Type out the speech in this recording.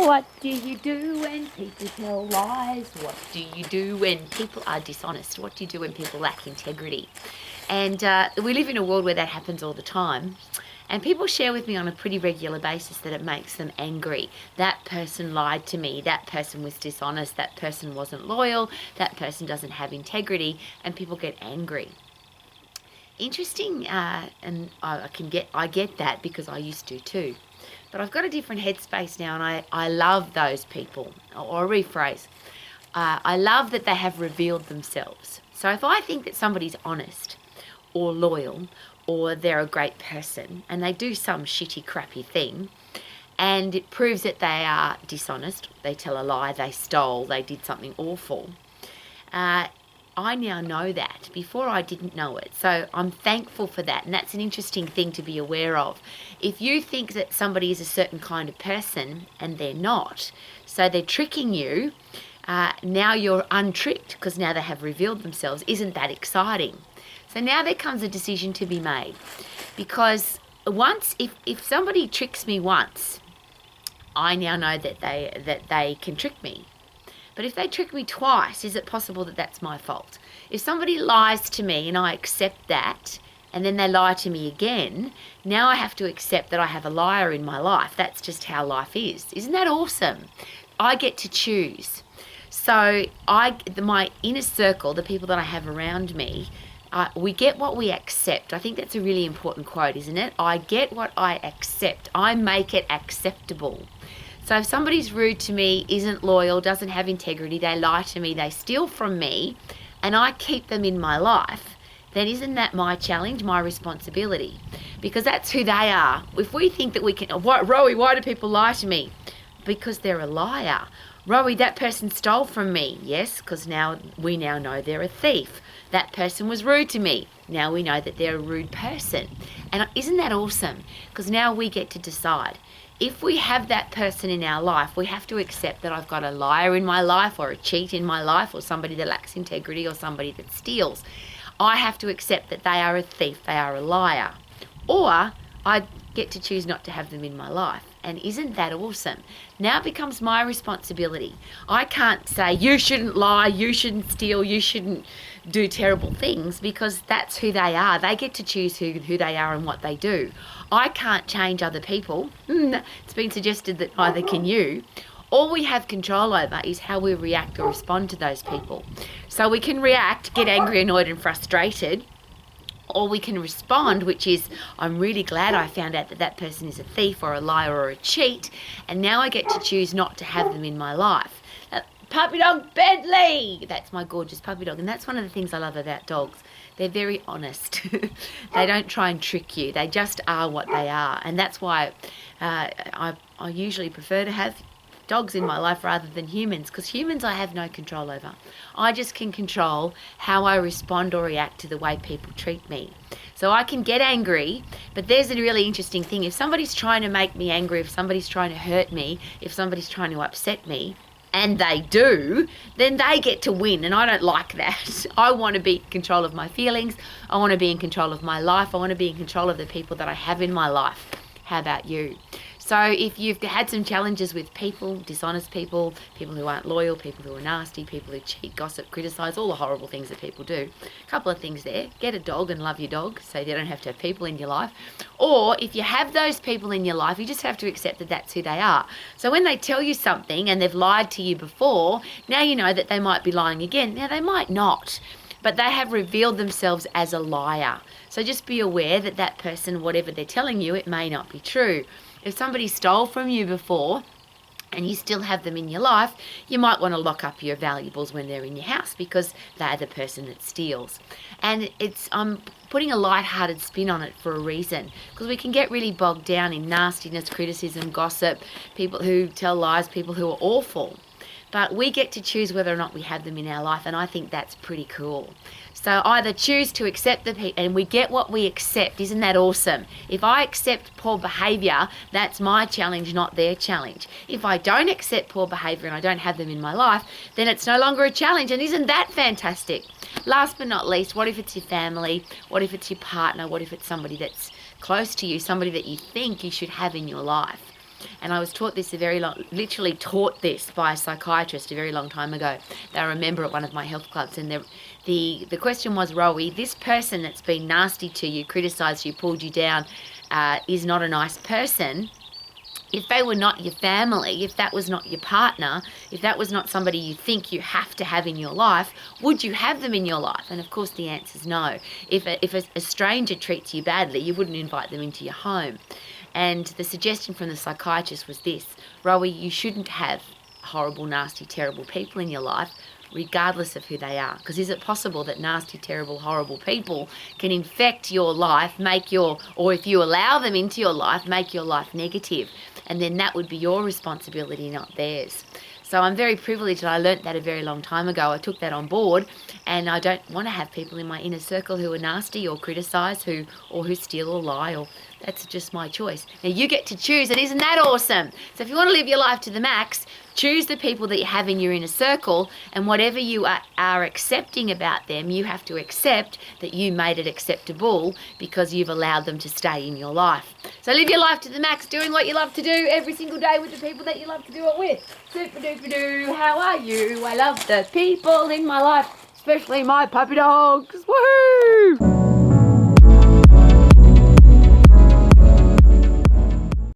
What do you do when people tell lies? What do you do when people are dishonest? What do you do when people lack integrity? And we live in a world where that happens all the time. And people share with me on a pretty regular basis that it makes them angry. That person lied to me. That person was dishonest. That person wasn't loyal. That person doesn't have integrity. And people get angry. Interesting, and I get that because I used to too. But I've got a different headspace now, and I love those people. Or rephrase, I love that they have revealed themselves. So if I think that somebody's honest or loyal or they're a great person and they do some shitty, crappy thing and it proves that they are dishonest, they tell a lie, they stole, they did something awful, I now know that. Before I didn't know it. So I'm thankful for that. And that's an interesting thing to be aware of. If you think that somebody is a certain kind of person and they're not, so they're tricking you, now you're untricked because now they have revealed themselves. Isn't that exciting? So now there comes a decision to be made. Because once, if somebody tricks me once, I now know that they can trick me. But if they trick me twice, is it possible that that's my fault? If somebody lies to me and I accept that, and then they lie to me again, now I have to accept that I have a liar in my life. That's just how life is. Isn't that awesome? I get to choose. So my inner circle, the people that I have around me, we get what we accept. I think that's a really important quote, isn't it? I get what I accept. I make it acceptable. So if somebody's rude to me, isn't loyal, doesn't have integrity, they lie to me, they steal from me, and I keep them in my life, then isn't that my challenge, my responsibility? Because that's who they are. If we think that we can, Rowie, why do people lie to me? Because they're a liar. Rowie, that person stole from me. Yes, because we now know they're a thief. That person was rude to me. Now we know that they're a rude person. And isn't that awesome? Because now we get to decide. If we have that person in our life, we have to accept that I've got a liar in my life or a cheat in my life or somebody that lacks integrity or somebody that steals. I have to accept that they are a thief, they are a liar. Or I get to choose not to have them in my life. And isn't that awesome? Now it becomes my responsibility. I can't say, you shouldn't lie, you shouldn't steal, you shouldn't do terrible things, because that's who they are. They get to choose who they are and what they do. I can't change other people. It's been suggested that neither can you. All we have control over is how we react or respond to those people. So we can react, get angry, annoyed and frustrated, or we can respond, which is, I'm really glad I found out that that person is a thief or a liar or a cheat, and now I get to choose not to have them in my life. Puppy dog Bentley! That's my gorgeous puppy dog, and that's one of the things I love about dogs. They're very honest. They don't try and trick you. They just are what they are, and that's why I usually prefer to have dogs in my life rather than humans, because humans I have no control over. I just can control how I respond or react to the way people treat me. So I can get angry, but there's a really interesting thing. If somebody's trying to make me angry, if somebody's trying to hurt me, if somebody's trying to upset me, and they do, then they get to win, and I don't like that. I want to be in control of my feelings. I want to be in control of my life. I want to be in control of the people that I have in my life. How about you? So if you've had some challenges with people, dishonest people, people who aren't loyal, people who are nasty, people who cheat, gossip, criticise, all the horrible things that people do, a couple of things there. Get a dog and love your dog so you don't have to have people in your life. Or if you have those people in your life, you just have to accept that that's who they are. So when they tell you something and they've lied to you before, now you know that they might be lying again. Now they might not, but they have revealed themselves as a liar. So just be aware that that person, whatever they're telling you, it may not be true. If somebody stole from you before and you still have them in your life, you might want to lock up your valuables when they're in your house, because they're the person that steals. And I'm putting a light-hearted spin on it for a reason, because we can get really bogged down in nastiness, criticism, gossip, people who tell lies, people who are awful. But we get to choose whether or not we have them in our life, and I think that's pretty cool. So either choose to accept the people, and we get what we accept. Isn't that awesome? If I accept poor behaviour, that's my challenge, not their challenge. If I don't accept poor behaviour and I don't have them in my life, then it's no longer a challenge, and isn't that fantastic? Last but not least, what if it's your family? What if it's your partner? What if it's somebody that's close to you, somebody that you think you should have in your life? And I was taught this literally taught this by a psychiatrist a very long time ago. They were a member at one of my health clubs, and the question was, Rowie, this person that's been nasty to you, criticised you, pulled you down, is not a nice person. If they were not your family, if that was not your partner, if that was not somebody you think you have to have in your life, would you have them in your life? And of course the answer is no. If a stranger treats you badly, you wouldn't invite them into your home. And the suggestion from the psychiatrist was this: Rowie, you shouldn't have horrible, nasty, terrible people in your life, regardless of who they are. Because is it possible that nasty, terrible, horrible people can infect your life, or if you allow them into your life, make your life negative? And then that would be your responsibility, not theirs. So I'm very privileged that I learnt that a very long time ago. I took that on board, and I don't want to have people in my inner circle who are nasty or criticise, who steal or lie, or that's just my choice. Now you get to choose, and isn't that awesome? So if you want to live your life to the max, choose the people that you have in your inner circle, and whatever you are accepting about them, you have to accept that you made it acceptable because you've allowed them to stay in your life. So live your life to the max, doing what you love to do every single day with the people that you love to do it with. Super duper doo, how are you? I love the people in my life, especially my puppy dogs. Woohoo!